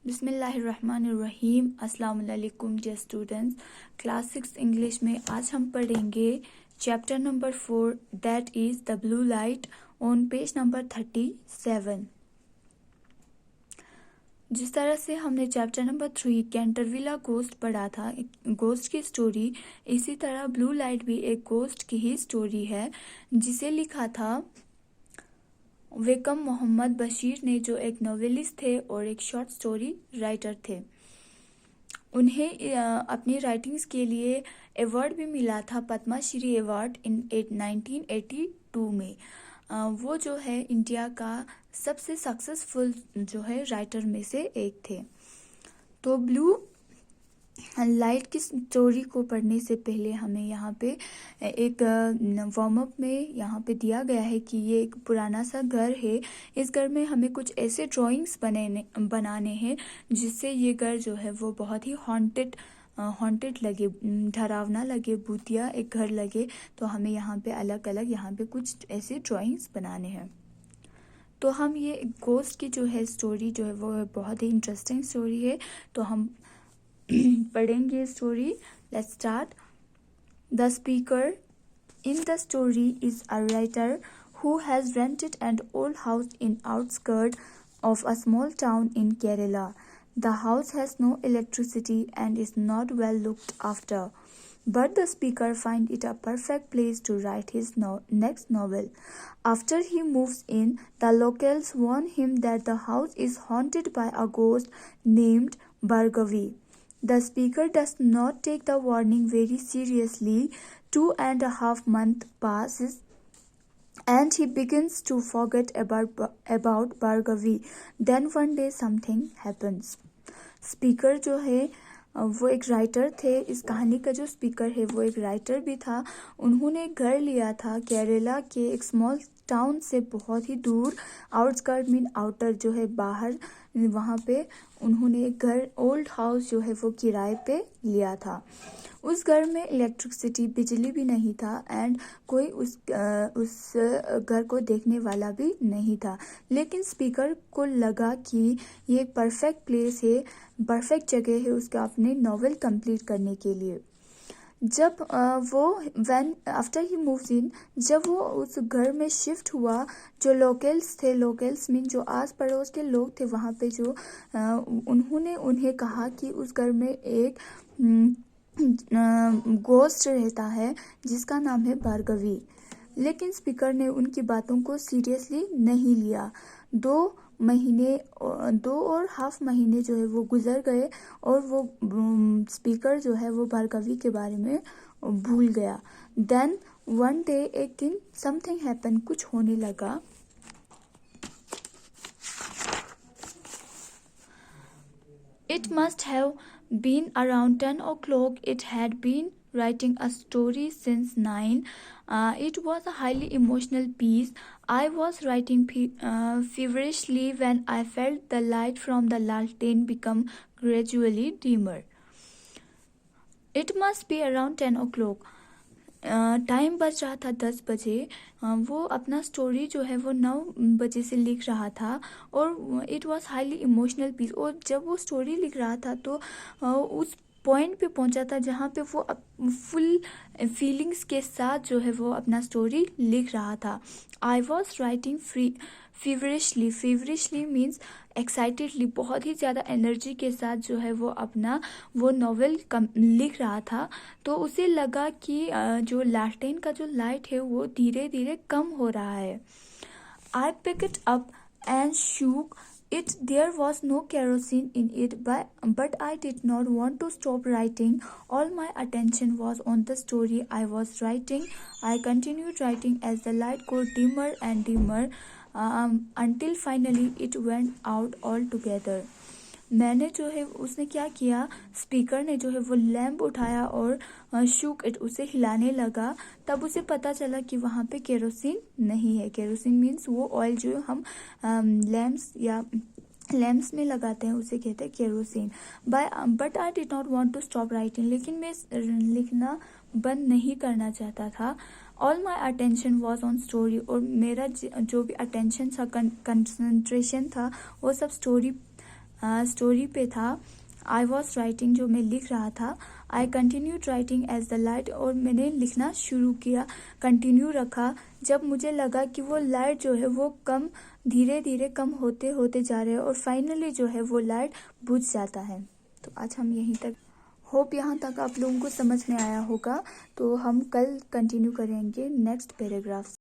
बिस्मिल्लाहिर्रहमानिर्रहीम। अस्सलाम वालेकुम डियर स्टूडेंट्स। क्लास 6 इंग्लिश में आज हम पढ़ेंगे chapter number 4 that is the blue light on page number 37। जिस तरह से हमने चैप्टर नंबर 3 कैंटरविला गोस्ट पढ़ा था, गोस्ट की स्टोरी, इसी तरह ब्लू लाइट भी एक गोस्ट की ही स्टोरी है जिसे लिखा था वेकम मोहम्मद बशीर ने, जो एक नॉवेलिस्ट थे और एक शॉर्ट स्टोरी राइटर थे। उन्हें अपनी राइटिंग्स के लिए अवार्ड भी मिला था, पद्मश्री अवार्ड इन 1982 में। वो जो है इंडिया का सबसे सक्सेसफुल जो है राइटर में से एक थे। तो ब्लू लाइट की स्टोरी को पढ़ने से पहले हमें यहाँ पे एक वार्म अप में यहाँ पे दिया गया है कि ये एक पुराना सा घर है। इस घर में हमें कुछ ऐसे ड्राइंग्स बनाने हैं जिससे ये घर जो है वो बहुत ही हॉन्टेड लगे, डरावना लगे, भूतिया एक घर लगे। तो हमें यहाँ पे अलग अलग यहाँ पे कुछ ऐसे ड्राइंग्स बनाने हैं। तो हम ये गोस्ट की जो है स्टोरी जो है वो बहुत ही इंटरेस्टिंग स्टोरी है, तो हम पढ़ेंगे story. Let's start. The speaker in the story is a writer who has rented an old house in outskirts of a small town in Kerala. The house has no electricity and is not well looked after, but the speaker finds it a perfect place to write his next novel. After he moves in, the locals warn him that the house is haunted by a ghost named Bhargavi. The speaker does not take the warning very seriously. 2.5 months passes and he begins to forget about Bhargavi. Then one day something happens. Speaker जो है वो एक writer थे। इस कहानी का जो speaker है वो एक राइटर भी था। उन्होंने एक घर लिया था केरला के एक स्मॉल टाउन से बहुत ही दूर, आउटस्कर्ट मीन आउटर जो है बाहर, वहाँ पे उन्होंने एक घर, ओल्ड हाउस जो है वो किराए पे लिया था। उस घर में इलेक्ट्रिसिटी, बिजली भी नहीं था एंड कोई उस घर को देखने वाला भी नहीं था। लेकिन स्पीकर को लगा कि ये एक परफेक्ट प्लेस है, परफेक्ट जगह है उसका अपने नॉवेल कंप्लीट करने के लिए। जब आफ्टर ही मूव्स इन, जब वो उस घर में शिफ्ट हुआ, जो लोकल्स थे, लोकल्स मीन जो आस पड़ोस के लोग थे वहाँ पे, जो उन्होंने उन्हें कहा कि उस घर में एक गोस्ट रहता है जिसका नाम है भार्गवी। लेकिन स्पीकर ने उनकी बातों को सीरियसली नहीं लिया। 2.5 महीने जो है वो गुजर गए और वो स्पीकर जो है वो भार्गवी के बारे में भूल गया। देन वन डे, एक दिन समथिंग हैपन, कुछ होने लगा। It must have been around 10 o'clock. It had been writing a story since 9. It was a highly emotional piece. I was writing feverishly when I felt the light from the lantern become gradually dimmer. It must be around 10 o'clock. Time बज रहा था 10 बजे। वो अपना story जो है वो 9 बजे से लिख रहा था और it was highly emotional piece. और जब वो स्टोरी लिख रहा था तो उस पॉइंट पे पहुंचा था जहाँ पे वो फुल फीलिंग्स के साथ जो है वो अपना स्टोरी लिख रहा था। I was writing feverishly means excitedly, बहुत ही ज़्यादा एनर्जी के साथ जो है वो अपना वो नॉवेल लिख रहा था। तो उसे लगा कि जो लालटेन का जो लाइट है वो धीरे धीरे कम हो रहा है। I pick it up and shook it. There was no kerosene in it, but I did not want to stop writing. All my attention was on the story I was writing. I continued writing as the light got dimmer and dimmer until finally it went out altogether. मैंने जो है, उसने क्या किया, speaker ने जो है वो लैम्प उठाया और शूक इट, उसे हिलाने लगा। तब उसे पता चला कि वहाँ पे केरोसिन नहीं है। केरोसिन मीन्स वो ऑयल जो हम लैम्प्स में लगाते हैं, उसे कहते हैं kerosene. But I did not want to stop writing, लेकिन मैं लिखना बंद नहीं करना चाहता था। All my attention was on story, और मेरा जो भी अटेंशन था, कंसंट्रेशन था, वो सब स्टोरी स्टोरी पे था। आई वॉज राइटिंग, जो मैं लिख रहा था। I continued writing as the light, और मैंने लिखना शुरू किया, कंटिन्यू रखा। जब मुझे लगा कि वो लाइट जो है वो कम, धीरे धीरे कम होते होते जा रहे हैं और फाइनली जो है वो लाइट बुझ जाता है। तो आज हम यहीं तक, होप यहाँ तक आप लोगों को समझ में आया होगा। तो हम कल कंटिन्यू करेंगे नेक्स्ट पैराग्राफ।